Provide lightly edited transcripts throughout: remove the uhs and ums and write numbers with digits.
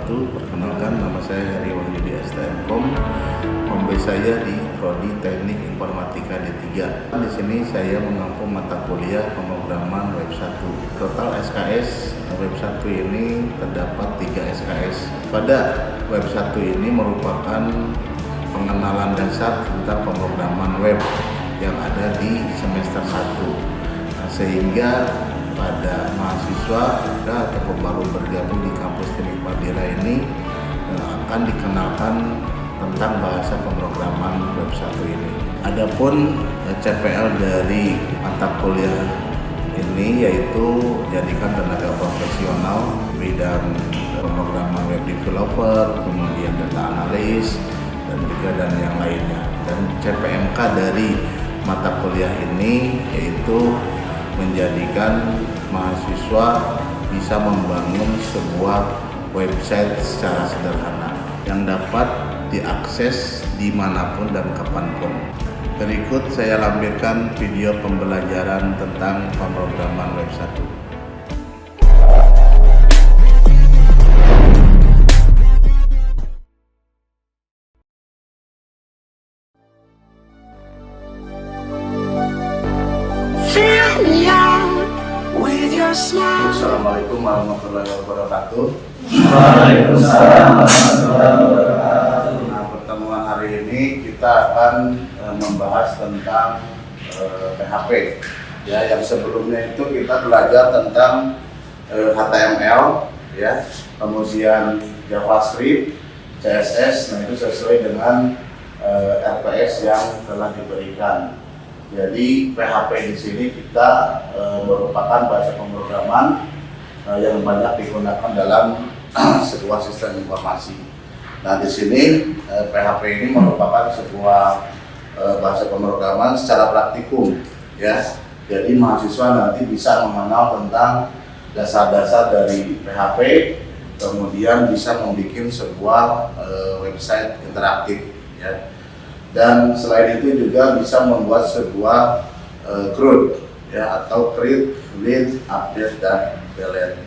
wabarakatuh. Perkenalkan, nama saya Heri Wahyudi STMkom. Home base saya di Prodi Teknik Informatika D3. Di sini saya mengampu mata kuliah pemrograman Web 1. Total SKS Web 1 ini terdapat 3 SKS. Pada Web 1 ini merupakan pengenalan dasar tentang pemrograman web yang ada di semester 1. Sehingga pada mahasiswa atau baru bergabung di kampus Teknik Madira ini akan dikenalkan tentang bahasa pemrograman Web 1 ini. Adapun CPL dari mata kuliah ini yaitu jadikan tenaga profesional bidang pemrograman web developer, kemudian data analis dan yang lainnya. Dan CPMK dari mata kuliah ini yaitu menjadikan mahasiswa bisa membangun sebuah website secara sederhana yang dapat diakses dimanapun dan kapanpun. Berikut saya lampirkan video pembelajaran tentang pemrograman Web 1. Assalamualaikum warahmatullahi wabarakatuh. Waalaikumsalam warahmatullahi wabarakatuh. Nah, pertemuan hari ini kita akan membahas tentang PHP. Ya, yang sebelumnya itu kita belajar tentang HTML, ya, kemudian JavaScript, CSS. Nah, itu sesuai dengan RPS yang telah diberikan. Jadi PHP di sini kita merupakan bahasa pemrograman yang banyak digunakan dalam sebuah sistem informasi. Nah, di sini PHP ini merupakan sebuah bahasa pemrograman secara praktikum, ya. Jadi mahasiswa nanti bisa mengenal tentang dasar-dasar dari PHP, kemudian bisa membuat sebuah website interaktif, ya. Dan selain itu juga bisa membuat sebuah CRUD, ya, atau create, delete, update, dan delete.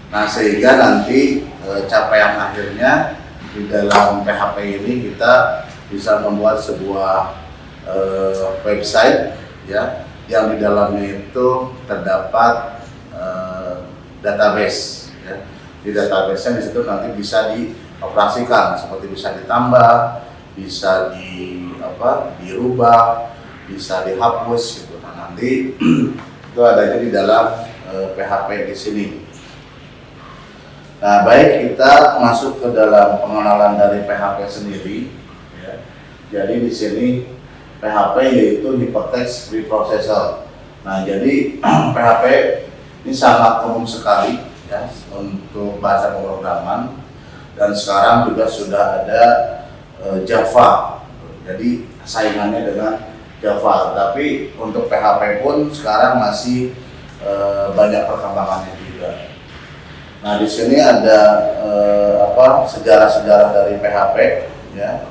Nah, sehingga nanti capaian akhirnya di dalam PHP ini kita bisa membuat sebuah website, ya, yang di dalamnya itu terdapat database, ya. Di database-nya di situ nanti bisa dioperasikan, seperti bisa ditambah, bisa dirubah, bisa dihapus gitu. Nah, nanti itu adanya di dalam PHP di sini. Nah, baik, kita masuk ke dalam pengenalan dari PHP sendiri, ya. Jadi di sini PHP yaitu Hypertext Preprocessor. Nah, jadi PHP ini sangat umum sekali, ya, untuk bahasa pemrograman, dan sekarang juga sudah ada Java. Jadi saingannya dengan Java. Tapi untuk PHP pun sekarang masih banyak perkembangannya juga. Nah, di sini ada sejarah-sejarah dari PHP, ya.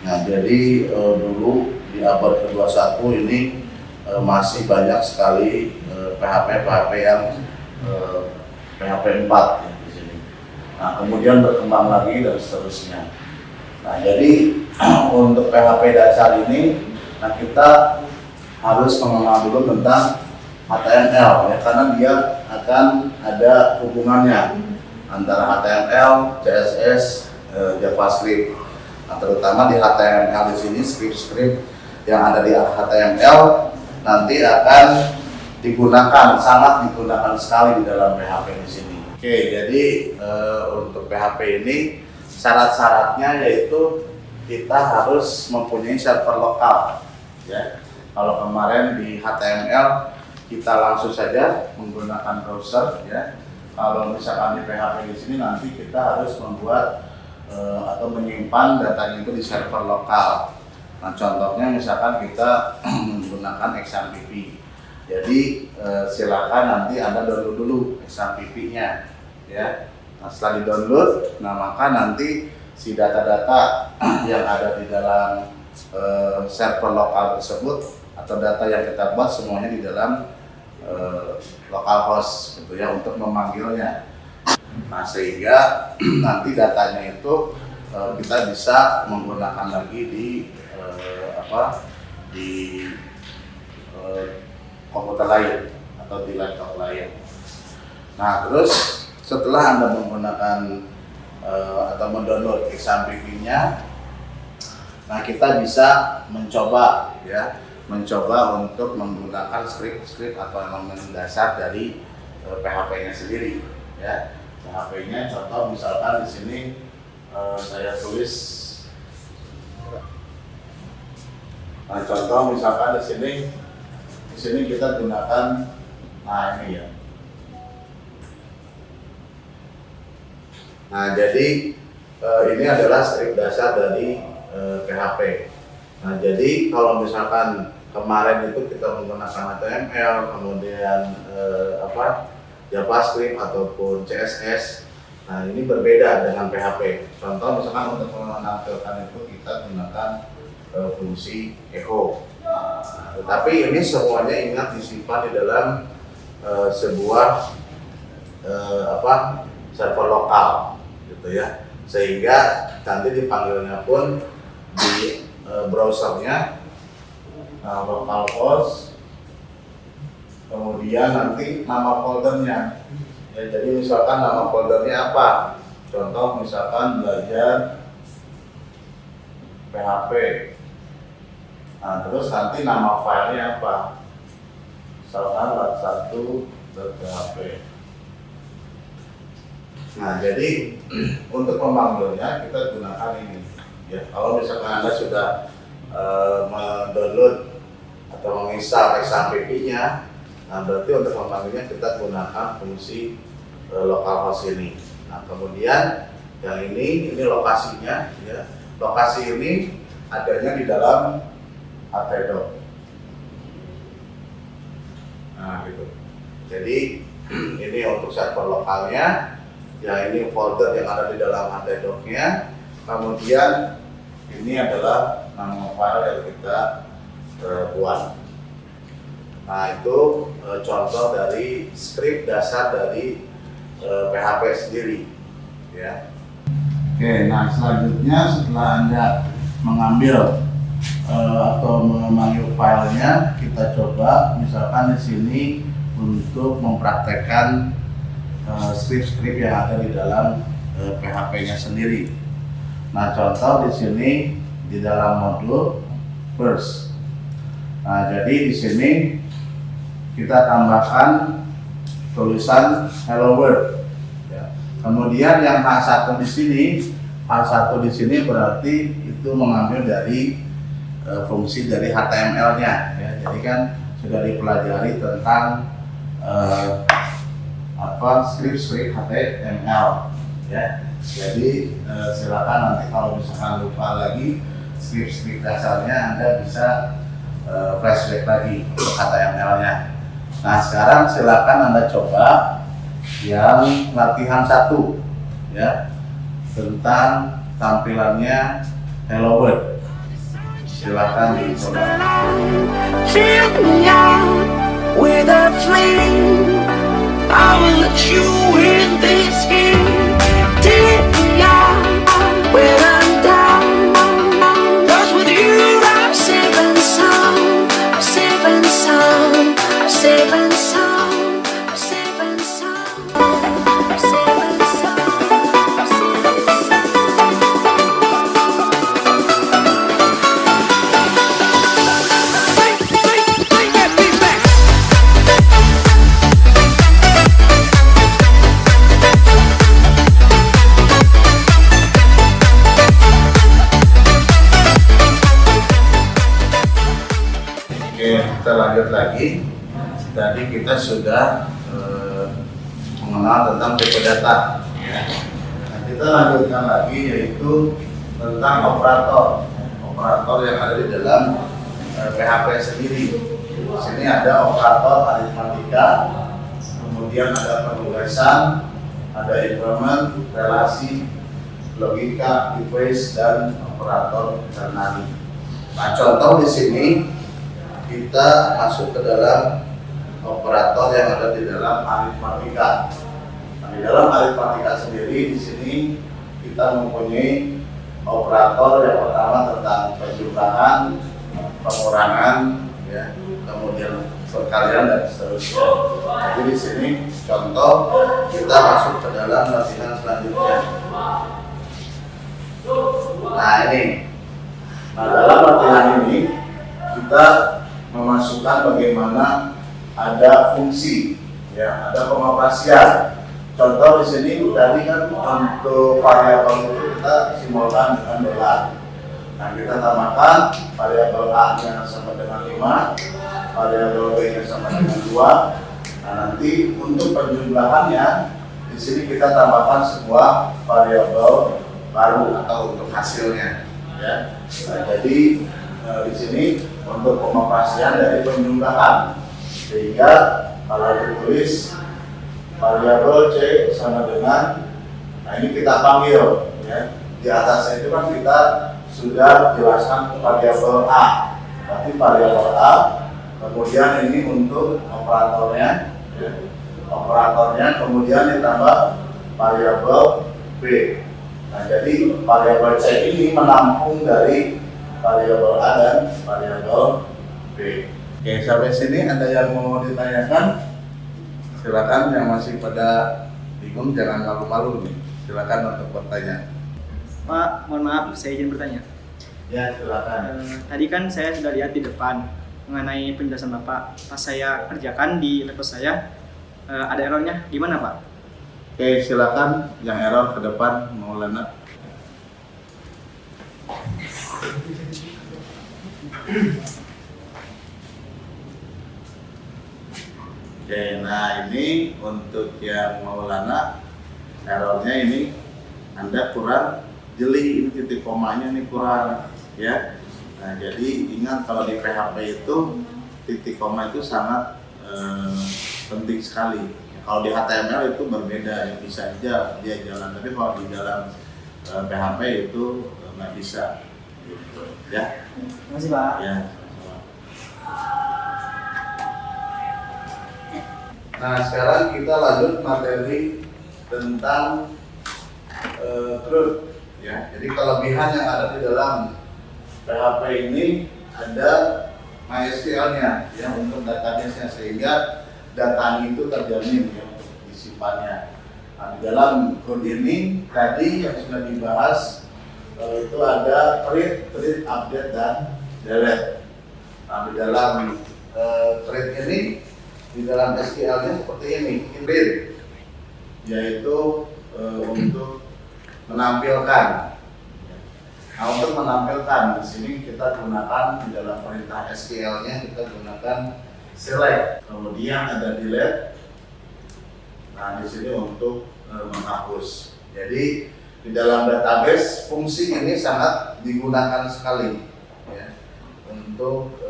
Nah, jadi dulu di abad ke-21 ini masih banyak sekali PHP yang PHP 4, ya, di sini. Nah, kemudian berkembang lagi dan seterusnya. Nah, jadi untuk PHP dasar ini, nah, kita harus mengenal dulu tentang HTML, ya, karena dia akan ada hubungannya antara HTML, CSS, JavaScript. Nah, terutama di HTML di sini script-script yang ada di HTML nanti akan sangat digunakan sekali di dalam PHP di sini. Oke, jadi untuk PHP ini syarat-syaratnya yaitu kita harus mempunyai server lokal, ya. Kalau kemarin di HTML kita langsung saja menggunakan browser, ya. Kalau misalkan di PHP di sini nanti kita harus membuat atau menyimpan datanya itu di server lokal. Nah, contohnya misalkan kita menggunakan XAMPP. Jadi silakan nanti Anda download dulu XAMPP-nya, ya. Nah, setelah di-download, nah, maka nanti si data-data yang ada di dalam server lokal tersebut atau data yang kita buat semuanya di dalam localhost gitu ya, untuk memanggilnya. Nah, sehingga nanti datanya itu kita bisa menggunakan lagi di komputer lain atau di laptop lain. Nah, terus setelah Anda menggunakan atau mendownload XAMPP-nya, nah kita bisa mencoba untuk menggunakan script atau elemen dasar dari PHP-nya sendiri ya. PHP-nya contoh misalkan di sini saya tulis. Nah, contoh misalkan di sini kita gunakan ini ya. Nah, jadi ini adalah script dasar dari PHP. Nah, jadi kalau misalkan kemarin itu kita menggunakan HTML, kemudian JavaScript ataupun CSS, nah ini berbeda dengan PHP. Contoh misalkan untuk menampilkan itu kita gunakan fungsi echo. Nah, tetapi ini semuanya ingat disimpan di dalam sebuah server lokal, gitu ya. Sehingga nanti dipanggilnya pun di browsernya localhost, kemudian nanti nama foldernya. Ya, jadi misalkan nama foldernya apa? Contoh misalkan belajar PHP. Nah, terus nanti nama filenya apa? Misalkan lat1.php. Nah, jadi untuk memanggilnya kita gunakan ini. Ya, kalau misalkan Anda sudah mendownload atau menginstal XAMPP-nya, nah berarti untuk memanggilnya kita gunakan fungsi localhost ini. Nah, kemudian yang ini lokasinya, ya. Lokasi ini adanya di dalam htdoc. Nah, gitu. Jadi ini untuk server lokalnya, ya ini folder yang ada di dalam htdoc-nya. Kemudian ini adalah nama file yang kita buat. Nah, itu contoh dari script dasar dari PHP sendiri, ya. Oke, nah selanjutnya setelah Anda mengambil atau memanggil filenya, kita coba misalkan di sini untuk mempraktekkan script-script yang ada di dalam PHP-nya sendiri. Nah, contoh di sini di dalam modul first. Nah, jadi di sini kita tambahkan tulisan hello world. Ya. Kemudian yang H1 di sini berarti itu mengambil dari fungsi dari HTML-nya. Ya. Jadi kan sudah dipelajari tentang script HTML. Ya. Jadi silakan nanti kalau misalkan lupa lagi script dasarnya, Anda bisa flashback lagi untuk HTML-nya. Nah, sekarang silakan Anda coba yang latihan 1 ya, tentang tampilannya Hello World. Silakan dicoba. Fill me out with a flame. I will let you in this game. Take me out when I'm down. 'Cause with you I'm saving some, saving some, saving some, saving some, saving some. Bring that beat back. Oke, kita lanjut lagi. Tadi kita sudah mengenal tentang tipe data. Ya. Nah, kita lanjutkan lagi yaitu tentang operator yang ada di dalam PHP sendiri. Di sini ada operator aritmatika, kemudian ada penulisan, ada increment, relasi, logika, request, dan operator ternary. Nah, contoh di sini kita masuk ke dalam operator yang ada di dalam aritmatika. Nah, Di dalam aritmatika sendiri di sini kita mempunyai operator yang pertama tentang penjumlahan, pengurangan, ya, kemudian perkalian dan seterusnya. Jadi di sini contoh kita masuk ke dalam latihan selanjutnya. Nah ini, dalam latihan ini kita memasukkan bagaimana ada fungsi, ya, ada pengoperasian. Contoh di sini tadi kan untuk variabel itu kita simbolkan dengan dolar. Nah kita tambahkan variabel A-nya sama dengan 5, variabel B-nya sama dengan 2. Nah nanti untuk penjumlahannya di sini kita tambahkan sebuah variabel baru atau untuk hasilnya, ya. Nah, jadi di sini untuk pengoperasian dari penjumlahan, sehingga kalau ditulis variabel C sama dengan, nah ini kita panggil, ya. Di atasnya itu kan kita sudah jelaskan variabel A, berarti variabel A, kemudian ini untuk operatornya, ya. Operatornya kemudian ditambah variabel B. Nah jadi variabel C ini menampung dari variabel A dan variabel B. Oke, sampai sini ada yang mau ditanyakan? Silakan, yang masih pada bingung jangan malu-malu nih. Silakan untuk bertanya. Pak, mohon maaf saya izin bertanya. Ya, silakan. Tadi kan saya sudah lihat di depan mengenai penjelasan Bapak. Pas saya kerjakan di laptop saya ada errornya. Gimana Pak? Oke, silakan yang error ke depan, Maulana. Oke, nah ini untuk yang Maulana, errornya ini Anda kurang jeli, ini titik komanya ini kurang, ya. Nah jadi ingat kalau di PHP itu titik koma itu sangat penting sekali. Kalau di HTML itu berbeda, ya bisa aja dia jalan, tapi kalau di dalam PHP itu nggak bisa, gitu, ya. Terima kasih Pak. Ya. Nah sekarang kita lanjut materi tentang truth, ya. Jadi kelebihan yang ada di dalam PHP ini ada MySQL-nya, ya, untuk database-nya, sehingga data itu terjamin, ya, untuk disimpannya. Nah, di dalam code ini tadi yang sudah dibahas itu ada create, update, dan delete. Nah, di dalam create ini, di dalam SQL-nya seperti ini, create, yaitu untuk menampilkan. Nah, untuk menampilkan di sini kita gunakan di dalam perintah SQL-nya kita gunakan select, kemudian ada delete. Nah, di sini untuk menghapus. Jadi di dalam database fungsi ini sangat digunakan sekali, ya, untuk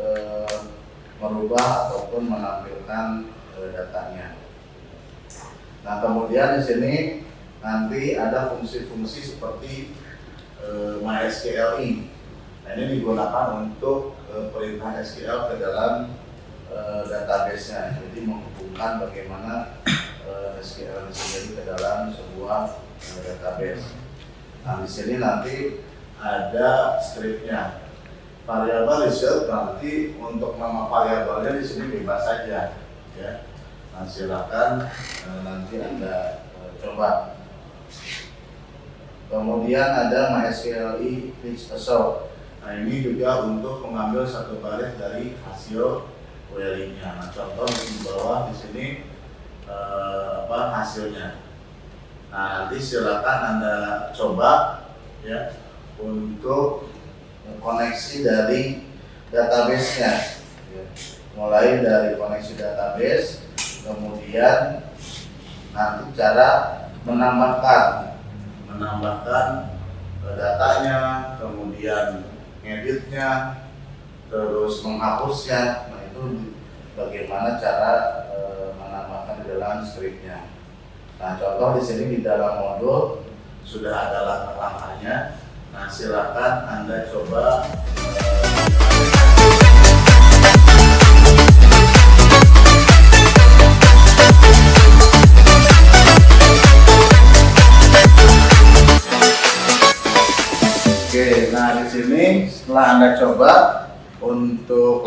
merubah ataupun menampilkan datanya. Nah, kemudian di sini nanti ada fungsi-fungsi seperti MySQLi. Nah, ini digunakan untuk perintah SQL ke dalam database-nya. Jadi menghubungkan bagaimana SQL sendiri ke dalam sebuah database. Nah, di sini nanti ada scriptnya. Variabel result nanti untuk nama variabelnya di sini bebas saja, ya. Nah, silakan nanti Anda coba. Kemudian ada MySQLi fetch assort. Nah, ini juga untuk mengambil satu baris dari hasil query-nya. Nah, contoh di bawah di sini hasilnya. Nah, nanti silakan Anda coba, ya, untuk koneksi dari database-nya, ya. Mulai dari koneksi database, kemudian nanti cara menambahkan datanya, kemudian ngeditnya, terus menghapusnya. Nah, itu bagaimana cara menambahkan di dalam scriptnya. Nah, contoh di sini di dalam modul sudah ada langkah-langkahnya. Nah, silakan Anda coba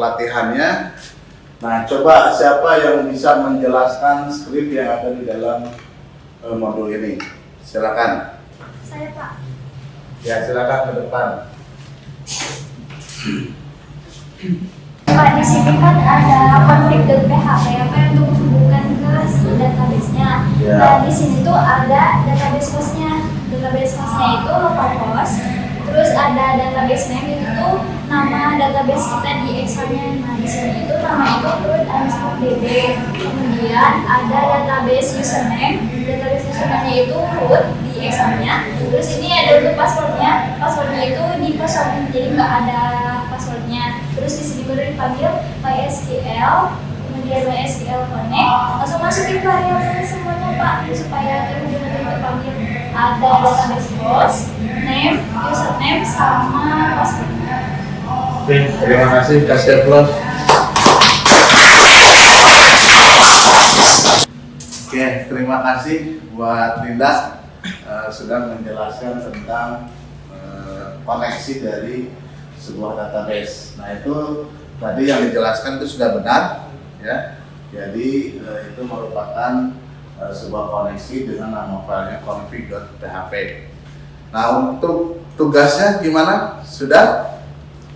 pelatihannya. Nah, coba siapa yang bisa menjelaskan skrip yang ada di dalam modul ini? Silakan. Saya Pak. Ya, silakan ke depan. Pak, di sini kan ada config.php apa yang untuk menghubungkan ke si database-nya. Ya. Nah, di sini tuh ada database host-nya. Database host-nya itu localhost. Terus ada database name itu nama database kita di Excel-nya. Nah, di sini itu nama itu root_db. Kemudian ada database username. Database username-nya itu root di Excel-nya. Terus ini ada untuk passwordnya. Passwordnya itu di password, jadi nggak ada passwordnya. Terus di sini baru dipanggil MySQL, kemudian MySQL Connect. Langsung masukin variabel semuanya Pak, supaya terpanggil. Ada database host, name, username, sama passwordnya. Oke, terima kasih Kasir Plus. Oke, terima kasih buat Linda sudah menjelaskan tentang koneksi dari sebuah database. Nah, itu tadi yang dijelaskan itu sudah benar, ya. Jadi itu merupakan sebuah koneksi dengan nama filenya config.php. Nah, untuk tugasnya gimana? Sudah?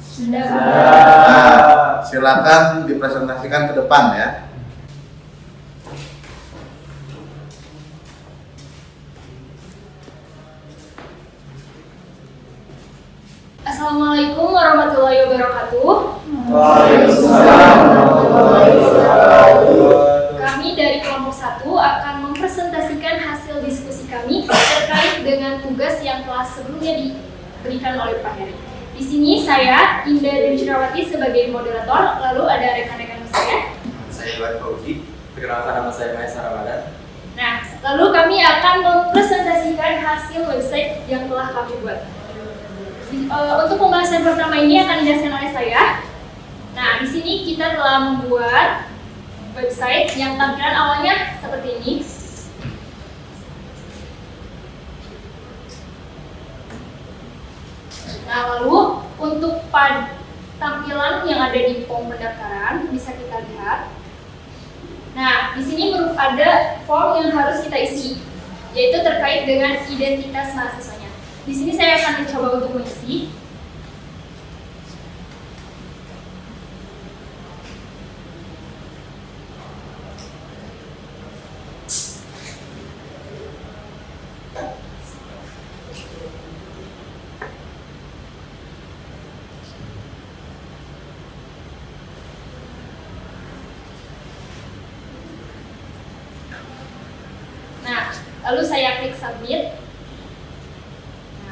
Sudah. Nah, silakan dipresentasikan ke depan ya. Assalamualaikum warahmatullahi wabarakatuh. Waalaikumsalam warahmatullahi wabarakatuh. Kami dari kelompok 1 akan mempresentasikan hasil diskusi kami terkait dengan tugas yang telah sebelumnya diberikan oleh Pak Heri. Di sini saya, Indah Dewi Cirawati sebagai moderator, lalu ada rekan-rekan saya. Saya Iwan Fauzi, perkenalkan nama saya Maesa Ramadan. Nah, lalu kami akan mempresentasikan hasil website yang telah kami buat. Untuk pembahasan pertama ini akan dijelaskan oleh saya. Nah, di sini kita telah membuat website yang tampilan awalnya seperti ini. Nah, lalu untuk tampilan yang ada di form pendaftaran bisa kita lihat. Nah, di sini ada form yang harus kita isi, yaitu terkait dengan identitas mahasiswanya. Di sini saya akan mencoba untuk mengisi. Nah, lalu saya klik submit.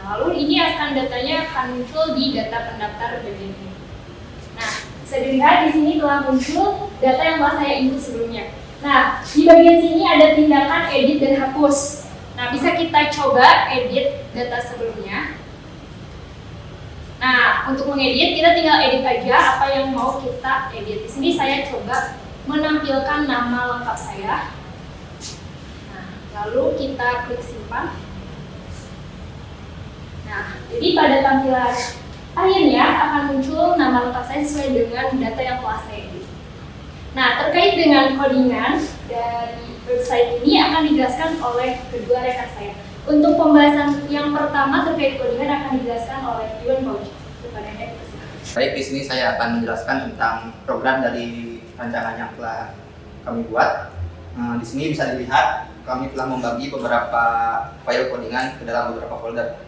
Lalu ini datanya akan muncul di data pendaftar bagian ini. Nah, bisa dilihat di sini telah muncul data yang telah saya input sebelumnya. Nah, di bagian sini ada tindakan edit dan hapus. Nah, bisa kita coba edit data sebelumnya. Nah, untuk mengedit kita tinggal edit aja apa yang mau kita edit. Di sini saya coba menampilkan nama lengkap saya. Nah, lalu kita klik simpan. Nah, jadi pada tampilan akhirnya akan muncul nama lengkap saya sesuai dengan data yang telah saya edit. Nah, terkait dengan codingan dari website ini akan dijelaskan oleh kedua rekan saya. Untuk pembahasan yang pertama terkait codingan akan dijelaskan oleh Iwan Fauzi. Kepadanya kita silakan. Baik, di sini saya akan menjelaskan tentang program dari rancangan yang telah kami buat. Di sini bisa dilihat kami telah membagi beberapa file codingan ke dalam beberapa folder.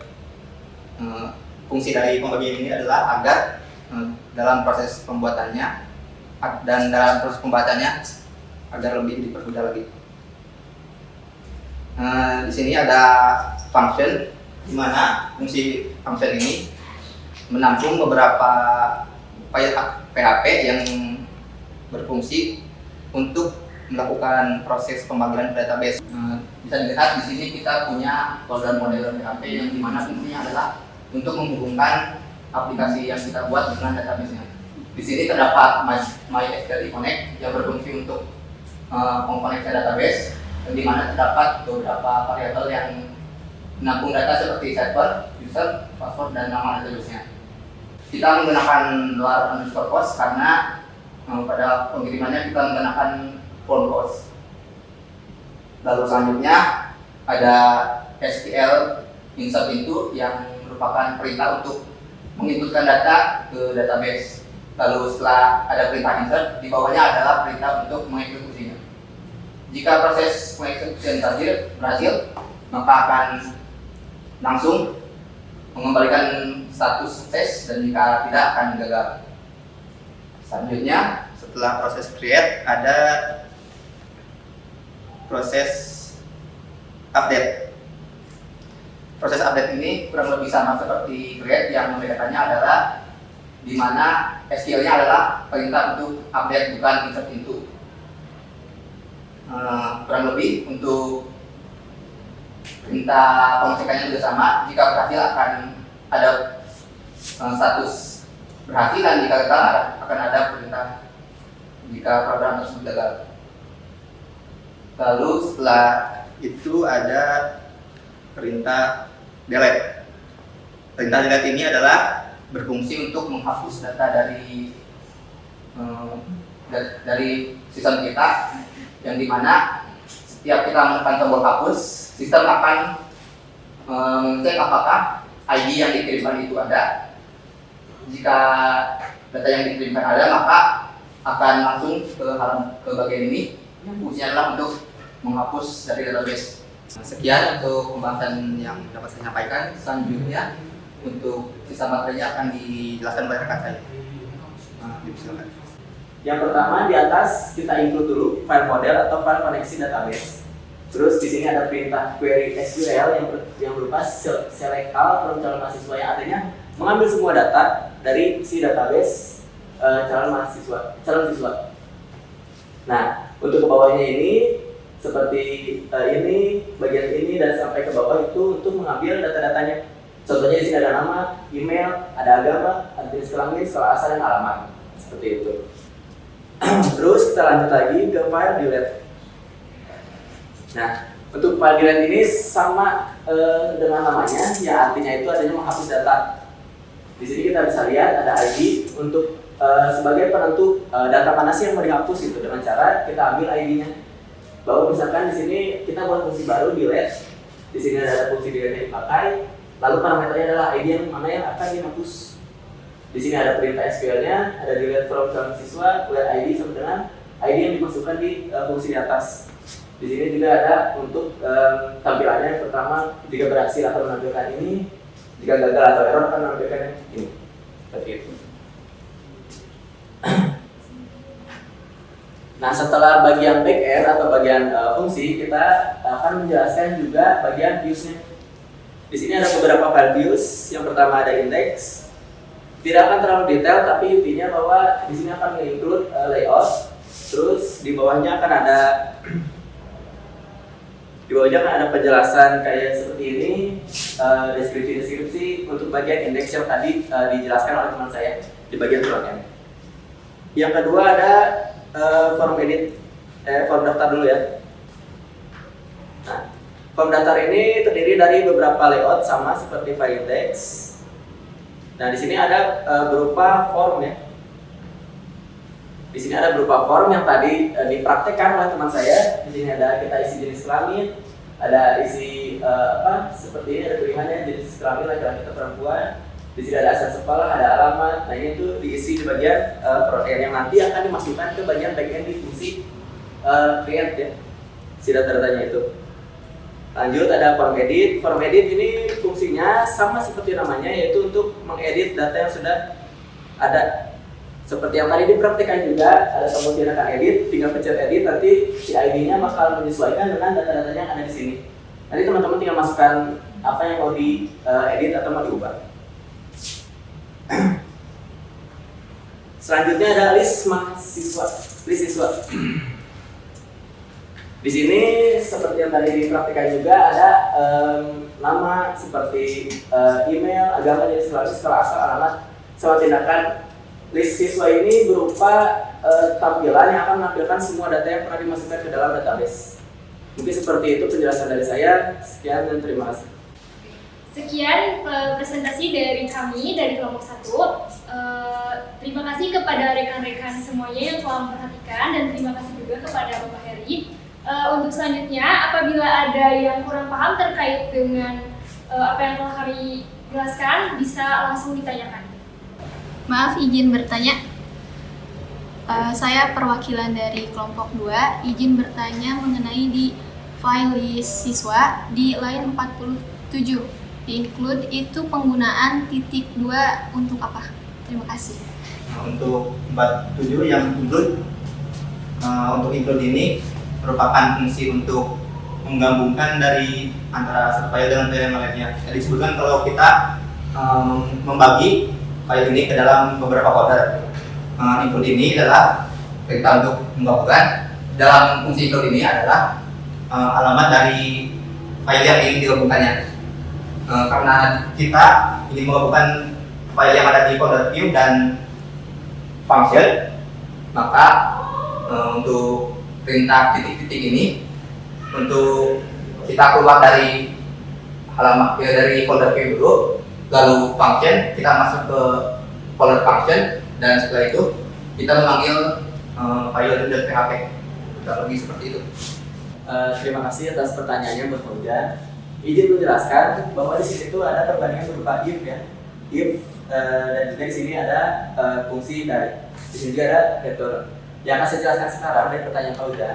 Fungsi dari pembagian ini adalah agar dalam proses pembuatannya dan dalam proses pembacaannya agar lebih dipermudah lagi. Di sini ada function, di mana fungsi function ini menampung beberapa file PHP yang berfungsi untuk melakukan proses pemanggilan database. Bisa dilihat di sini kita punya folder model PHP yang dimana fungsinya adalah untuk menghubungkan aplikasi yang kita buat dengan database-nya. Di sini terdapat MySQL Connect yang berfungsi untuk mengkoneksi database, dan di mana terdapat beberapa variabel yang menampung data seperti server, user, password, dan nama database-nya. Kita menggunakan luar underscore post karena pengirimannya kita menggunakan phone post. Lalu selanjutnya ada SQL insert into yang merupakan perintah untuk menginputkan data ke database. Lalu setelah ada perintah insert, di bawahnya adalah perintah untuk mengeksekusinya. Jika proses pengeksekusian berhasil, maka akan langsung mengembalikan status sukses, dan jika tidak akan gagal. Selanjutnya, setelah proses create ada proses update. Proses update ini kurang lebih sama seperti create, yang membedakannya adalah di mana SQL-nya adalah perintah untuk update, bukan insert into. Kurang lebih untuk perintah pengecekannya juga sama. Jika berhasil akan ada status berhasil, dan jika gagal akan ada perintah jika program tersebut gagal. Lalu setelah itu ada perintah delete. Perintah delete ini adalah berfungsi untuk menghapus data dari sistem kita, yang dimana setiap kita menekan tombol hapus, sistem akan mengecek apakah ID yang dikirimkan itu ada. Jika data yang dikirimkan ada, maka akan langsung ke bagian ini, yang fungsinya adalah untuk menghapus dari database. Sekian untuk pembahasan yang dapat saya sampaikan. Selanjutnya untuk sisa materinya akan dijelaskan oleh rekan saya. Silakan. Yang pertama, di atas kita include dulu file model atau file koneksi database. Terus di sini ada perintah query SQL yang berupa select all from calon mahasiswa, yang artinya mengambil semua data dari si database calon siswa. Nah, untuk ke bawahnya ini seperti ini, bagian ini dan sampai ke bawah itu untuk mengambil data-datanya. Contohnya di sini ada nama, email, ada agama, ada jenis kelamin, sekolah asal, dan alamat. Seperti itu. Terus kita lanjut lagi ke file delete. Nah, untuk file delete ini sama dengan namanya, ya artinya itu adanya menghapus data. Di sini kita bisa lihat ada ID untuk sebagai penentu data mana sih yang mau dihapus itu, dengan cara kita ambil ID-nya. Bahwa misalkan di sini kita buat fungsi baru delete, di sini ada fungsi delete yang dipakai, lalu parameternya adalah ID yang mana yang akan dihapus. Di sini ada perintah SQL-nya, ada delete from calon siswa, where ID sama dengan ID yang dimasukkan di fungsi di atas. Di sini juga ada untuk tampilannya. Yang pertama, jika berhasil akan menampilkan ini, jika gagal atau error akan menampilkan ini. Seperti itu. Nah, setelah bagian backend atau bagian fungsi, kita akan menjelaskan juga bagian views-nya. Di sini ada beberapa file views. Yang pertama ada index. Tidak akan terlalu detail, tapi intinya bahwa di sini akan include layout. Terus di bawahnya akan ada penjelasan kayak seperti ini, deskripsi untuk bagian index yang tadi dijelaskan oleh teman saya di bagian frontend. Yang kedua ada form edit, form daftar dulu ya. Nah, form daftar ini terdiri dari beberapa layout sama seperti file index. Nah, di sini ada berupa form ya. Di sini ada berupa form yang tadi dipraktekkan oleh teman saya. Di sini ada kita isi jenis kelamin, ada isi seperti ini, ada pilihannya jenis kelamin laki-laki atau perempuan. Di sini ada asal sekolah, ada alamat. Nah, ini tuh diisi di bagian frontend yang nanti akan dimasukkan ke bagian backend di fungsi create ya, si data-datanya itu. Lanjut ada form edit. Form edit ini fungsinya sama seperti namanya, yaitu untuk mengedit data yang sudah ada. Seperti yang tadi dipraktikkan juga, ada tombol tindakan edit, tinggal pencet edit, nanti si ID-nya bakal menyesuaikan dengan data-datanya yang ada di sini. Nanti teman-teman tinggal masukkan apa yang mau di edit atau mau diubah. Selanjutnya ada list siswa. Di sini seperti yang tadi dipraktikkan juga ada nama seperti email, agama, jenis kelamin, sekolah asal, alamat, sama tindakan. List siswa ini berupa tampilan yang akan menampilkan semua data yang pernah dimasukkan ke dalam database. Mungkin seperti itu penjelasan dari saya. Sekian dan terima kasih. Sekian presentasi dari kami dari kelompok 1. Terima kasih kepada rekan-rekan semuanya yang telah memperhatikan dan terima kasih juga kepada Bapak Heri. Untuk selanjutnya, apabila ada yang kurang paham terkait dengan apa yang telah kami jelaskan, bisa langsung ditanyakan. Maaf, izin bertanya. Saya perwakilan dari kelompok 2, izin bertanya mengenai di file list siswa di line 47. Di include itu penggunaan titik 2 untuk apa? Terima kasih. Untuk 47 yang include, untuk include ini merupakan fungsi untuk menggabungkan dari antara satu file dengan file yang lainnya. Jadi disebutkan kalau kita membagi file ini ke dalam beberapa folder. Include ini adalah perintah untuk menggabungkan. Dalam fungsi include ini adalah alamat dari file yang ingin digabungkannya. Karena kita ingin menggabungkan file yang ada di folder view dan function, maka untuk perintah titik-titik ini untuk kita keluar dari halaman dari folder view dulu, lalu function kita masuk ke folder function, dan setelah itu kita memanggil file dan PHP. Kurang lebih seperti itu. Terima kasih atas pertanyaannya Mbak Fauja. Izin menjelaskan bahwa di sini itu ada perbandingan berupa if ya, if dan juga di sini ada fungsi dari. Di sini juga ada vektor. Yang akan saya jelaskan sekarang dari pertanyaan Fauja.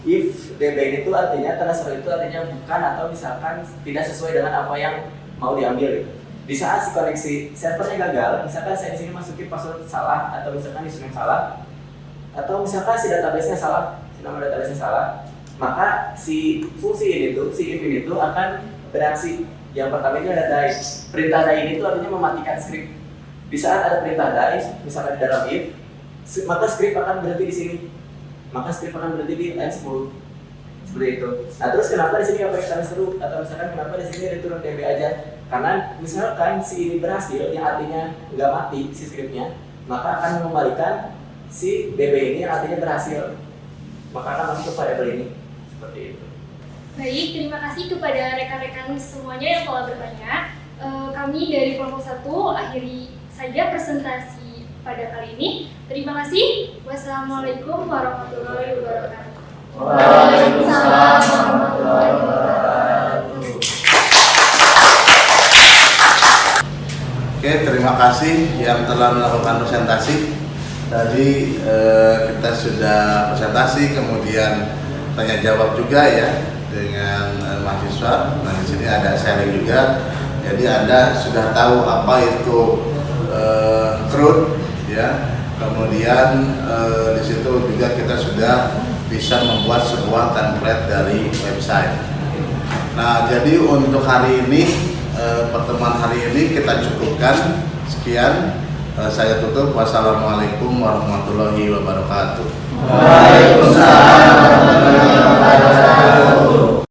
If db itu artinya tanda seru itu artinya bukan atau misalkan tidak sesuai dengan apa yang mau diambil. Di saat si koneksi servernya gagal, misalkan saya di sini masukin password salah atau misalkan username salah, atau misalkan si database-nya salah, si nama database-nya salah, maka si fungsi ini tuh, si if ini tuh akan bereaksi. Yang pertama ini ada die. Perintah die ini tuh artinya mematikan script. Di saat ada perintah die, misalkan di dalam if, maka script akan berhenti di sini. Maka script akan berhenti di line 10. Seperti itu. Nah, terus kenapa di sini apa yang kita seru? Atau misalkan kenapa di sini return db aja? Karena misalkan si ini berhasil, yang artinya nggak mati si scriptnya, maka akan mengembalikan si db ini yang artinya berhasil. Maka akan masuk ke variabel ini. Seperti itu. Baik, terima kasih kepada rekan-rekan semuanya yang telah bertanya. Kami dari kelompok 1 akhiri saja presentasi pada kali ini. Terima kasih. Wassalamualaikum warahmatullahi wabarakatuh. Waalaikumsalam warahmatullahi wabarakatuh. Oke, terima kasih yang telah melakukan presentasi. Tadi kita sudah presentasi, kemudian tanya jawab juga ya dengan mahasiswa. Nah, di sini ada sharing juga. Jadi Anda sudah tahu apa itu CRUD ya. Kemudian di situ juga kita sudah bisa membuat sebuah template dari website. Nah, jadi untuk hari ini pertemuan hari ini kita cukupkan. Sekian, saya tutup. Wassalamualaikum warahmatullahi wabarakatuh. Waalaikumsalam warahmatullahi wabarakatuh.